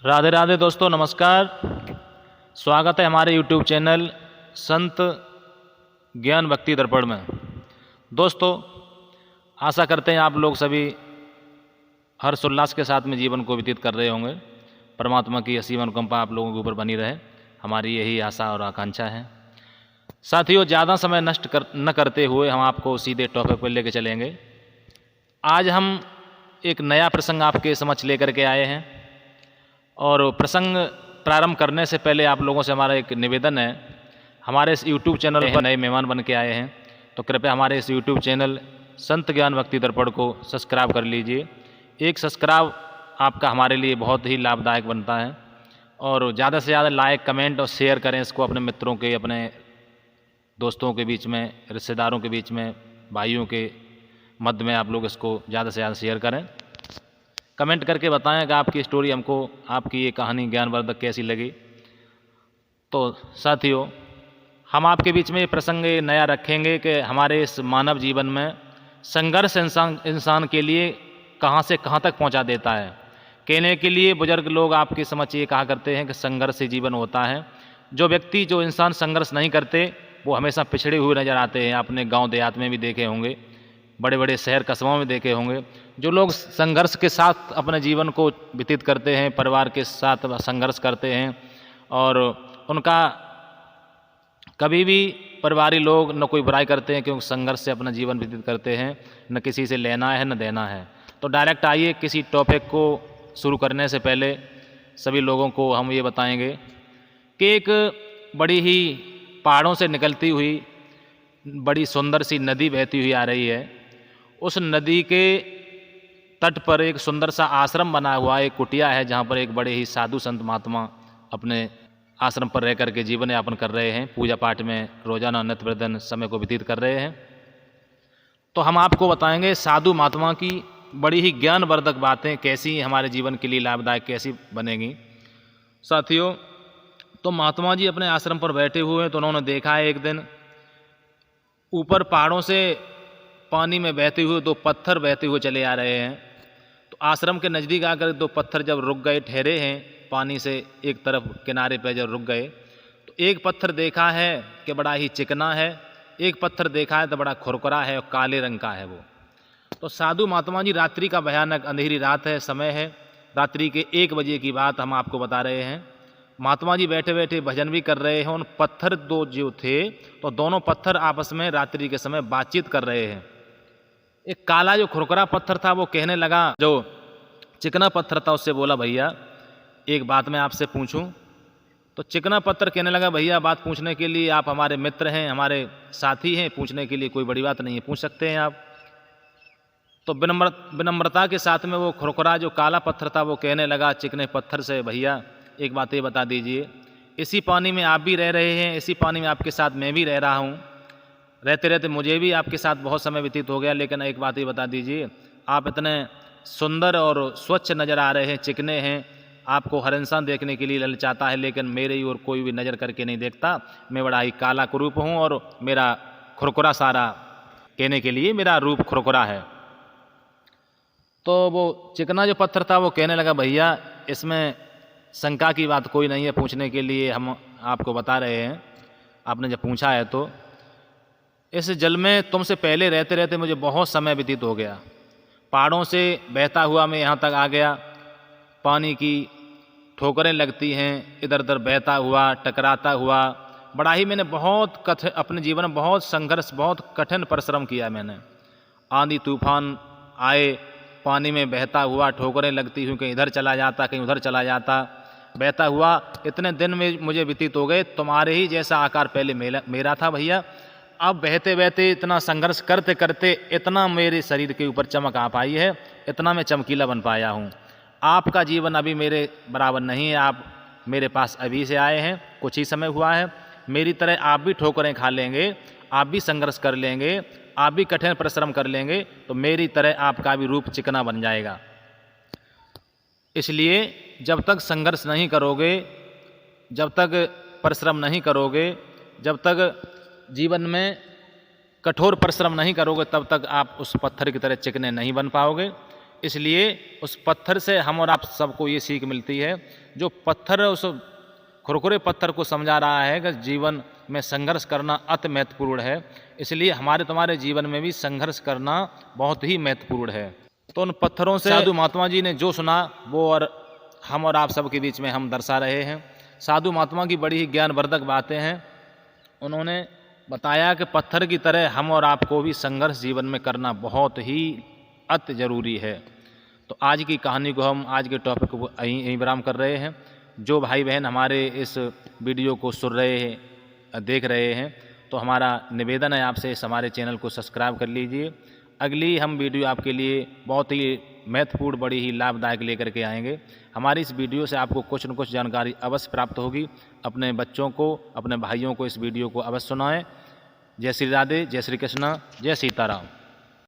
राधे राधे दोस्तों, नमस्कार। स्वागत है हमारे YouTube चैनल संत ज्ञान भक्ति दर्पण में। दोस्तों, आशा करते हैं आप लोग सभी हर्षोल्लास के साथ में जीवन को व्यतीत कर रहे होंगे। परमात्मा की असीम अनुकंपा आप लोगों के ऊपर बनी रहे, हमारी यही आशा और आकांक्षा है। साथियों, ज़्यादा समय नष्ट न करते हुए हम आपको सीधे टॉपिक पर लेके चलेंगे। आज हम एक नया प्रसंग आपके समक्ष लेकर के आए हैं और प्रसंग प्रारंभ करने से पहले आप लोगों से हमारा एक निवेदन है। हमारे इस YouTube चैनल पर नए मेहमान बन के आए हैं तो कृपया हमारे इस YouTube चैनल संत ज्ञान भक्ति दर्पण को सब्सक्राइब कर लीजिए। एक सब्सक्राइब आपका हमारे लिए बहुत ही लाभदायक बनता है और ज़्यादा से ज़्यादा लाइक, कमेंट और शेयर करें इसको अपने मित्रों के, अपने दोस्तों के बीच में, रिश्तेदारों के बीच में, भाइयों के मध्य में आप लोग इसको ज़्यादा से ज़्यादा शेयर करें। कमेंट करके बताएं कि आपकी स्टोरी हमको, आपकी ये कहानी ज्ञानवर्धक कैसी लगी। तो साथियों, हम आपके बीच में ये प्रसंग नया रखेंगे कि हमारे इस मानव जीवन में संघर्ष इंसान के लिए कहाँ से कहाँ तक पहुँचा देता है। कहने के लिए बुजुर्ग लोग आपके समझ ये कहा करते हैं कि संघर्ष से जीवन होता है। जो इंसान संघर्ष नहीं करते वो हमेशा पिछड़े हुए नज़र आते हैं। आपने गाँव देहात में भी देखे होंगे, बड़े बड़े शहर कस्बों में देखे होंगे। जो लोग संघर्ष के साथ अपने जीवन को व्यतीत करते हैं, परिवार के साथ संघर्ष करते हैं और उनका कभी भी परिवारी लोग न कोई बुराई करते हैं क्योंकि संघर्ष से अपना जीवन व्यतीत करते हैं, न किसी से लेना है न देना है। तो डायरेक्ट आइए, किसी टॉपिक को शुरू करने से पहले सभी लोगों को हम ये बताएंगे कि एक बड़ी ही पहाड़ों से निकलती हुई बड़ी सुंदर सी नदी बहती हुई आ रही है। उस नदी के तट पर एक सुंदर सा आश्रम बना हुआ, एक कुटिया है जहाँ पर एक बड़े ही साधु संत महात्मा अपने आश्रम पर रह करके जीवन यापन कर रहे हैं, पूजा पाठ में रोजाना नित्य प्रदिन समय को व्यतीत कर रहे हैं। तो हम आपको बताएंगे साधु महात्मा की बड़ी ही ज्ञानवर्धक बातें कैसी हमारे जीवन के लिए लाभदायक कैसी बनेगी। साथियों, तो महात्मा जी अपने आश्रम पर बैठे हुए हैं तो उन्होंने देखा है एक दिन ऊपर पहाड़ों से पानी में बहते हुए दो पत्थर बहते हुए चले आ रहे हैं। तो आश्रम के नज़दीक आकर दो पत्थर जब रुक गए, ठहरे हैं पानी से एक तरफ किनारे पर जब रुक गए, तो एक पत्थर देखा है कि बड़ा ही चिकना है, एक पत्थर देखा है तो बड़ा खुरखुरा है और काले रंग का है वो। तो साधु महात्मा जी, रात्रि का भयानक अंधेरी रात है, समय है रात्रि के 1 बजे की बात हम आपको बता रहे हैं। महात्मा जी बैठे बैठे भजन भी कर रहे हैं। उन पत्थर दो जो थे तो दोनों पत्थर आपस में रात्रि के समय बातचीत कर रहे हैं। एक काला जो खुरखुरा पत्थर था वो कहने लगा, जो चिकना पत्थर था उससे बोला, भैया एक बात मैं आपसे पूछूं। तो चिकना पत्थर कहने लगा, भैया बात पूछने के लिए आप हमारे मित्र हैं, हमारे साथी हैं, पूछने के लिए कोई बड़ी बात नहीं है, पूछ सकते हैं आप। तो विनम्रता के साथ में वो खुरखुरा जो काला पत्थर था वो कहने लगा चिकने पत्थर से, भैया एक बात ये बता दीजिए, इसी पानी में आप भी रह रहे हैं, इसी पानी में आपके साथ मैं भी रह रहा हूँ, रहते रहते मुझे भी आपके साथ बहुत समय व्यतीत हो गया, लेकिन एक बात ये बता दीजिए, आप इतने सुंदर और स्वच्छ नज़र आ रहे हैं, चिकने हैं, आपको हर इंसान देखने के लिए ललचाता है, लेकिन मेरे ओर कोई भी नज़र करके नहीं देखता। मैं बड़ा ही काला कुरूप हूँ और मेरा खुरखुरा सारा, कहने के लिए मेरा रूप खुरखुरा है। तो वो चिकना जो पत्थर था वो कहने लगा, भैया इसमें शंका की बात कोई नहीं है, पूछने के लिए हम आपको बता रहे हैं, आपने जब पूछा है तो इस जल में तुमसे पहले रहते रहते मुझे बहुत समय व्यतीत हो गया। पहाड़ों से बहता हुआ मैं यहाँ तक आ गया, पानी की ठोकरें लगती हैं, इधर उधर बहता हुआ, टकराता हुआ, बड़ा ही मैंने बहुत अपने जीवन में बहुत संघर्ष, बहुत कठिन परिश्रम किया मैंने। आंधी तूफान आए, पानी में बहता हुआ, ठोकरें लगती हुई, कहीं इधर चला जाता कहीं उधर चला जाता, बहता हुआ इतने दिन में मुझे व्यतीत हो गए। तुम्हारे ही जैसा आकार पहले मेरा था भैया, अब बहते बहते इतना संघर्ष करते करते इतना मेरे शरीर के ऊपर चमक आ पाई है, इतना मैं चमकीला बन पाया हूँ। आपका जीवन अभी मेरे बराबर नहीं है, आप मेरे पास अभी से आए हैं, कुछ ही समय हुआ है, मेरी तरह आप भी ठोकरें खा लेंगे, आप भी संघर्ष कर लेंगे, आप भी कठिन परिश्रम कर लेंगे, तो मेरी तरह आपका भी रूप चिकना बन जाएगा। इसलिए जब तक संघर्ष नहीं करोगे, जब तक परिश्रम नहीं करोगे, जब तक जीवन में कठोर परिश्रम नहीं करोगे, तब तक आप उस पत्थर की तरह चिकने नहीं बन पाओगे। इसलिए उस पत्थर से हम और आप सबको ये सीख मिलती है। जो पत्थर उस खुरखुरे पत्थर को समझा रहा है कि जीवन में संघर्ष करना अति महत्वपूर्ण है, इसलिए हमारे तुम्हारे जीवन में भी संघर्ष करना बहुत ही महत्वपूर्ण है। तो उन पत्थरों से साधु महात्मा जी ने जो सुना वो और हम और आप सबके बीच में हम दर्शा रहे हैं। साधु महात्मा की बड़ी ही ज्ञानवर्धक बातें हैं। उन्होंने बताया कि पत्थर की तरह हम और आपको भी संघर्ष जीवन में करना बहुत ही अति ज़रूरी है। तो आज की कहानी को हम आज के टॉपिक को यहीं विराम कर रहे हैं। जो भाई बहन हमारे इस वीडियो को सुन रहे हैं, देख रहे हैं, तो हमारा निवेदन है आपसे इस हमारे चैनल को सब्सक्राइब कर लीजिए। अगली हम वीडियो आपके लिए बहुत ही महत्वपूर्ण, बड़ी ही लाभदायक लेकर के आएंगे। हमारी इस वीडियो से आपको कुछ न कुछ जानकारी अवश्य प्राप्त होगी। अपने बच्चों को, अपने भाइयों को इस वीडियो को अवश्य सुनाएं। जय श्री राधे, जय श्री कृष्ण, जय सीताराम।